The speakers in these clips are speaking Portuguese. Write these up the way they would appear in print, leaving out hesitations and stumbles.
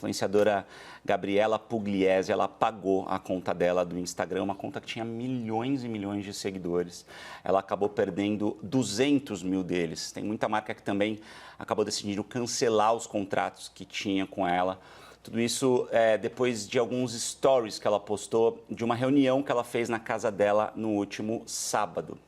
influenciadora Gabriela Pugliese, ela apagou a conta dela do Instagram, uma conta que tinha milhões e milhões de seguidores. Ela acabou perdendo 200 mil deles. Tem muita marca que também acabou decidindo cancelar os contratos que tinha com ela. Tudo isso depois de alguns stories que ela postou de uma reunião que ela fez na casa dela no último sábado.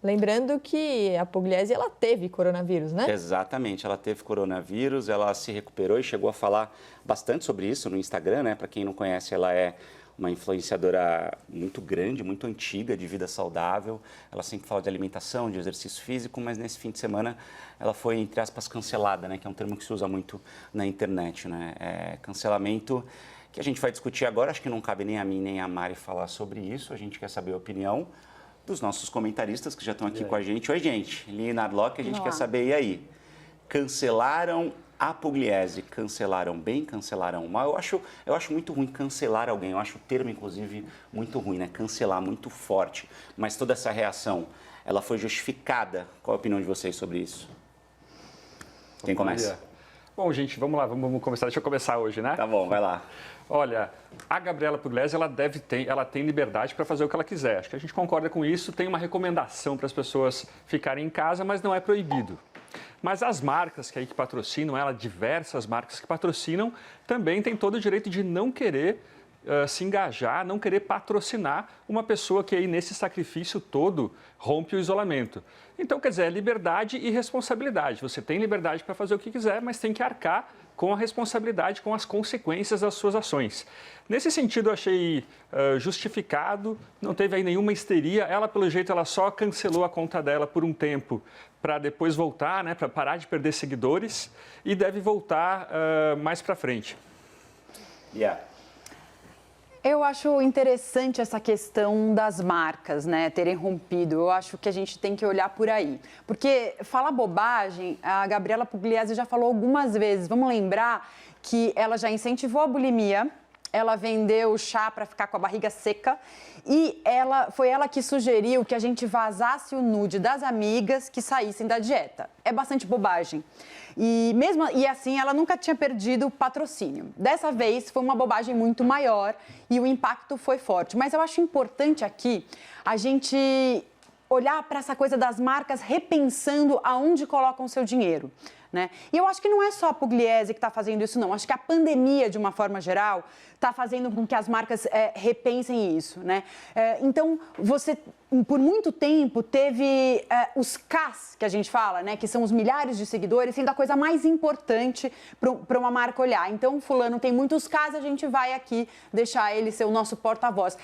Lembrando que a Pugliese, ela teve coronavírus, né? Exatamente, ela teve coronavírus, ela se recuperou e chegou a falar bastante sobre isso no Instagram, né? Para quem não conhece, ela é uma influenciadora muito grande, muito antiga, de vida saudável. Ela sempre fala de alimentação, de exercício físico, mas nesse fim de semana ela foi, entre aspas, cancelada, né? Que é um termo que se usa muito na internet, né? Cancelamento que a gente vai discutir agora, acho que não cabe nem a mim nem a Mari falar sobre isso, a gente quer saber a opinião dos nossos comentaristas que já estão aqui com a gente. Oi, gente. Lina Arlock, a gente quer saber, e aí? Cancelaram a Pugliese? Cancelaram bem? Cancelaram mal? Eu acho muito ruim cancelar alguém. Eu acho o termo, inclusive, muito ruim, né? Cancelar, muito forte. Mas toda essa reação, ela foi justificada? Qual a opinião de vocês sobre isso? Quem começa? Bom, gente, vamos lá, vamos começar. Deixa eu começar hoje, né? Tá bom, vai lá. Olha, a Gabriela Pugliese, ela tem liberdade para fazer o que ela quiser. Acho que a gente concorda com isso. Tem uma recomendação para as pessoas ficarem em casa, mas não é proibido. Mas as marcas que patrocinam ela, diversas marcas que patrocinam, também têm todo o direito de não querer se engajar, não querer patrocinar uma pessoa que aí nesse sacrifício todo rompe o isolamento. Então, quer dizer, é liberdade e responsabilidade. Você tem liberdade para fazer o que quiser, mas tem que arcar com a responsabilidade, com as consequências das suas ações. Nesse sentido, eu achei justificado, não teve aí nenhuma histeria. Ela, pelo jeito, ela só cancelou a conta dela por um tempo para depois voltar, né, para parar de perder seguidores e deve voltar mais para frente. Eu acho interessante essa questão das marcas, né, terem rompido. Eu acho que a gente tem que olhar por aí. Porque falar bobagem, a Gabriela Pugliese já falou algumas vezes. Vamos lembrar que ela já incentivou a bulimia, ela vendeu chá para ficar com a barriga seca e foi ela que sugeriu que a gente vazasse o nude das amigas que saíssem da dieta. É bastante bobagem. E assim, ela nunca tinha perdido o patrocínio. Dessa vez, foi uma bobagem muito maior e o impacto foi forte. Mas eu acho importante aqui a gente olhar para essa coisa das marcas repensando aonde colocam o seu dinheiro, né? E eu acho que não é só a Pugliese que está fazendo isso, não. Acho que a pandemia, de uma forma geral, está fazendo com que as marcas repensem isso, né? Então, você, por muito tempo, teve os Ks, que a gente fala, né? Que são os milhares de seguidores, sendo a coisa mais importante para uma marca olhar. Então, fulano tem muitos Ks, a gente vai aqui deixar ele ser o nosso porta-voz.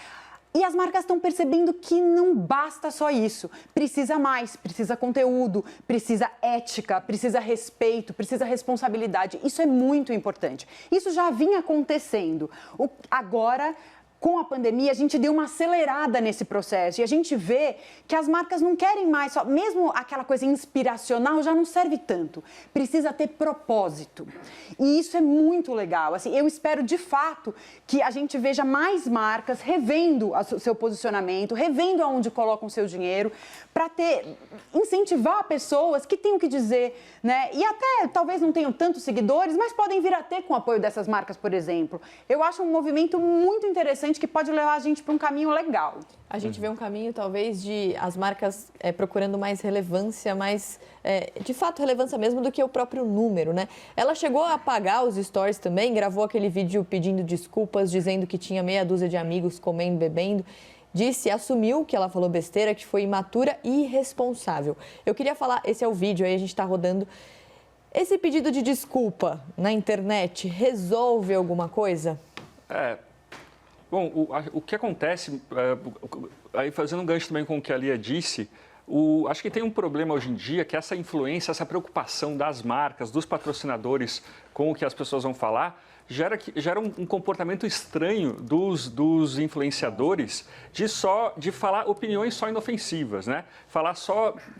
E as marcas estão percebendo que não basta só isso. Precisa mais, precisa conteúdo, precisa ética, precisa respeito, precisa responsabilidade. Isso é muito importante. Isso já vinha acontecendo. Agora, com a pandemia, a gente deu uma acelerada nesse processo e a gente vê que as marcas não querem mais, só, mesmo aquela coisa inspiracional já não serve tanto. Precisa ter propósito. E isso é muito legal. Assim, eu espero, de fato, que a gente veja mais marcas revendo o seu posicionamento, revendo aonde colocam o seu dinheiro, para incentivar pessoas que têm o que dizer, né? E até, talvez não tenham tantos seguidores, mas podem vir a ter com o apoio dessas marcas, por exemplo. Eu acho um movimento muito interessante que pode levar a gente para um caminho legal. A gente vê um caminho, talvez, de as marcas procurando mais relevância, mais, de fato, relevância mesmo do que o próprio número, né? Ela chegou a apagar os stories também, gravou aquele vídeo pedindo desculpas, dizendo que tinha meia dúzia de amigos comendo, bebendo. Assumiu que ela falou besteira, que foi imatura e irresponsável. Eu queria falar, esse é o vídeo, aí a gente está rodando. Esse pedido de desculpa na internet resolve alguma coisa? Bom, o que acontece, aí fazendo um gancho também com o que a Lia disse, acho que tem um problema hoje em dia, que essa influência, essa preocupação das marcas, dos patrocinadores com o que as pessoas vão falar, gera um comportamento estranho dos influenciadores de falar opiniões só inofensivas, né?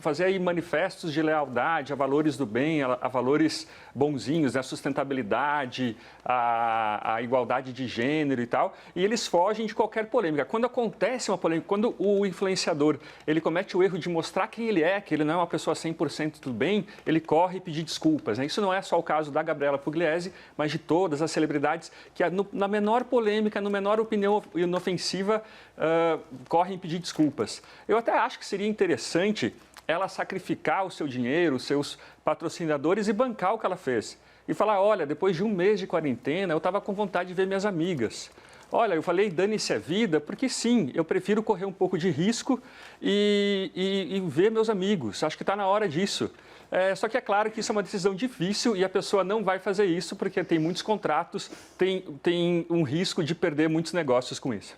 Fazer aí manifestos de lealdade a valores do bem, a valores bonzinhos, né? A sustentabilidade, a igualdade de gênero e tal, e eles fogem de qualquer polêmica. Quando acontece uma polêmica, quando o influenciador ele comete o erro de mostrar quem ele é, que ele não é uma pessoa 100% do bem, ele corre e pedir desculpas, né? Isso não é só o caso da Gabriela Pugliese, mas de todas as celebridades que, na menor polêmica, na menor opinião inofensiva, correm pedir desculpas. Eu até acho que seria interessante ela sacrificar o seu dinheiro, os seus patrocinadores e bancar o que ela fez. E falar, olha, depois de um mês de quarentena, eu estava com vontade de ver minhas amigas. Olha, eu falei, dane-se a vida, porque sim, eu prefiro correr um pouco de risco e ver meus amigos. Acho que está na hora disso. Só que é claro que isso é uma decisão difícil e a pessoa não vai fazer isso porque tem muitos contratos, tem um risco de perder muitos negócios com isso.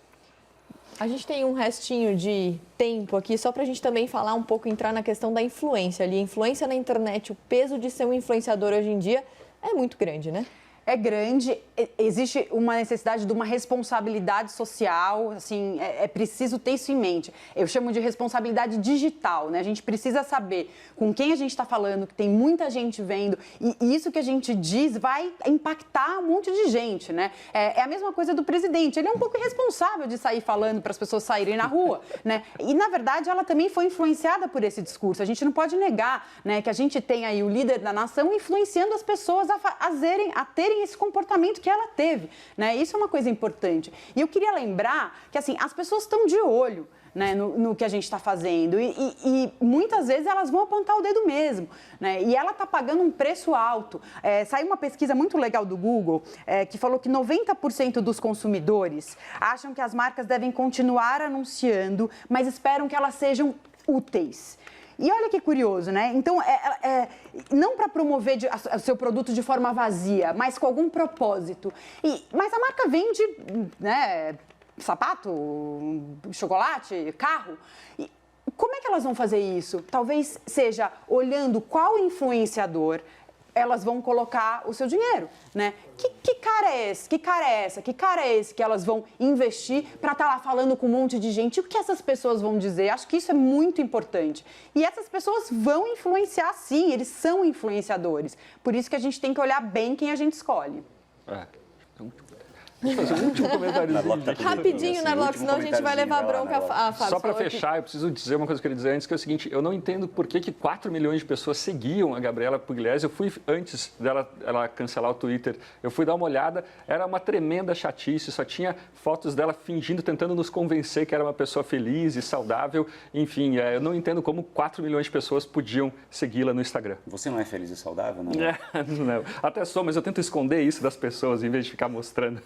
A gente tem um restinho de tempo aqui, só para a gente também falar um pouco, entrar na questão da influência ali. Influência na internet, o peso de ser um influenciador hoje em dia é muito grande, né? É grande, existe uma necessidade de uma responsabilidade social, assim, é preciso ter isso em mente. Eu chamo de responsabilidade digital, né? A gente precisa saber com quem a gente está falando, que tem muita gente vendo, e isso que a gente diz vai impactar um monte de gente, né? É a mesma coisa do presidente, ele é um pouco irresponsável de sair falando para as pessoas saírem na rua, né? E, na verdade, ela também foi influenciada por esse discurso. A gente não pode negar, né, que a gente tem aí o líder da nação influenciando as pessoas a terem esse comportamento que ela teve, né? Isso é uma coisa importante. E eu queria lembrar que, assim, as pessoas estão de olho, né, no que a gente está fazendo e muitas vezes elas vão apontar o dedo mesmo, né? E ela está pagando um preço alto. Saiu uma pesquisa muito legal do Google que falou que 90% dos consumidores acham que as marcas devem continuar anunciando, mas esperam que elas sejam úteis. E olha que curioso, né? Então, não para promover o seu produto de forma vazia, mas com algum propósito. Mas a marca vende, né, sapato, chocolate, carro. E como é que elas vão fazer isso? Talvez seja olhando qual influenciador elas vão colocar o seu dinheiro, né? Que cara é esse? Que cara é essa? Que cara é esse que elas vão investir para estar lá falando com um monte de gente? O que essas pessoas vão dizer? Acho que isso é muito importante. E essas pessoas vão influenciar, sim, eles são influenciadores. Por isso que a gente tem que olhar bem quem a gente escolhe. Deixa eu fazer um último comentário. Rapidinho, Narlock, senão a gente vai levar bronca a Fábio. Só para fechar, eu preciso dizer uma coisa que eu queria dizer antes, que é o seguinte, eu não entendo por que 4 milhões de pessoas seguiam a Gabriela Pugliese. Eu fui, antes dela cancelar o Twitter, eu fui dar uma olhada, era uma tremenda chatice, só tinha fotos dela fingindo, tentando nos convencer que era uma pessoa feliz e saudável. Enfim, eu não entendo como 4 milhões de pessoas podiam segui-la no Instagram. Você não é feliz e saudável, não? Não, até sou, mas eu tento esconder isso das pessoas em vez de ficar mostrando.